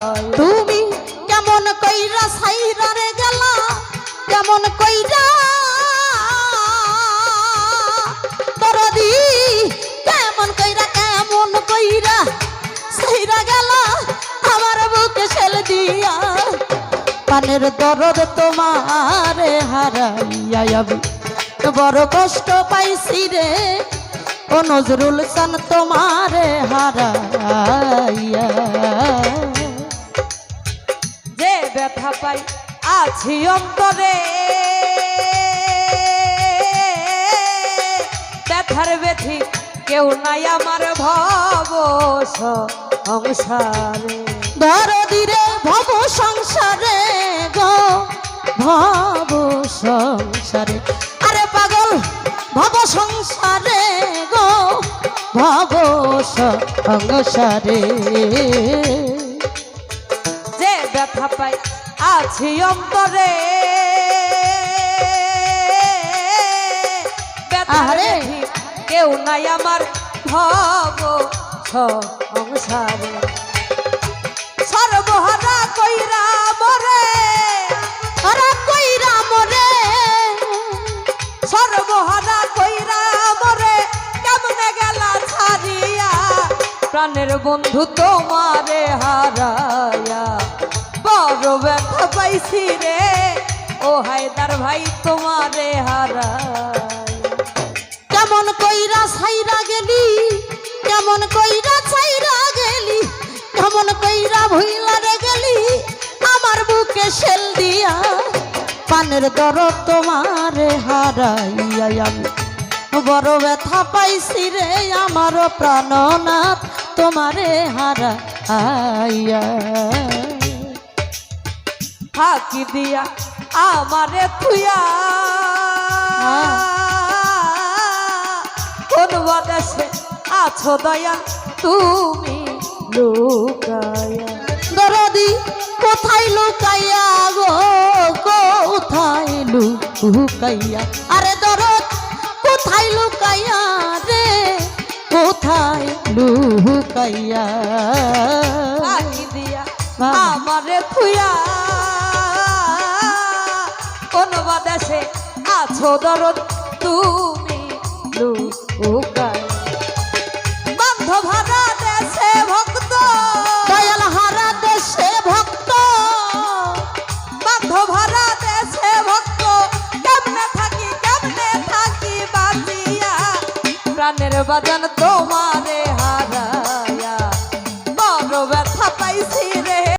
তুমি কেমন কইরা সাইরা রে গেলা, কেমন কইরা দরদি, কেমন কইরা সাইরা গেলা আমার বুকে শেল দিয়া। পানের দরদ তোমারে হারাইয়া আমি বড় কষ্ট পাইছি রে, ও নজরুল চান তোমারে হারাইয়া। যে ব্যথা পাই আছি অন্তরে, ব্যথার ব্যথি কেউ নাই আমার ভব সংসারে। দরদি রে ভব সংসারে গো, ভব সংসারে, আরে পাগল ভব সংসারে গো, ভব সংসারে। যে ব্যথা পাই আছি অন্তরে, ব্যথার ব্যথি কেউ নাই আমার ভব সংসারে। সর্বহারা কইরা মরে, হারা কইরা মরে, সর্বহারা কইরা মরে, কেমনে গেলা ছাড়িয়া প্রাণের বন্ধু তোমারে হারায়া। বড় ব্যথা পাইছি রে ও হায়দার ভাই তোমারে হারায়া। কেমন কইরা ছাইরা গেলি, কেমন কইরা ছাইরা গেলি, কেমন কইরা ভুইলা রে গেলি আমার বুকে শেল দিয়া। পানের দরদ তোমারে হারাইয়া আমি বড় ব্যথা পাইছি রে, আমার প্রাণনাথ তোমারে হারাইয়া। ফাঁকি দিয়া আমারে থুয়া কোন বাদেশে আছো দয়াল তুমি লুকায়া। দরদি কোথায় লুকাইয়া গো, কোথায় লুকাইয়া, আরে দরদ কোথায় লুকাইয়া রে, কোথায় লুকাইয়া। ফাঁকি দিয়া আমারে থুয়া কোন বাদেশে আছো দরদ তুমি লুকায়া। বান্ধব হারা দেশে ভক্ত, দয়াল হারা দেশে ভক্ত, বান্ধব হারা দেশে ভক্ত, কেমনে থাকি বাঁচিয়া প্রাণের বাজান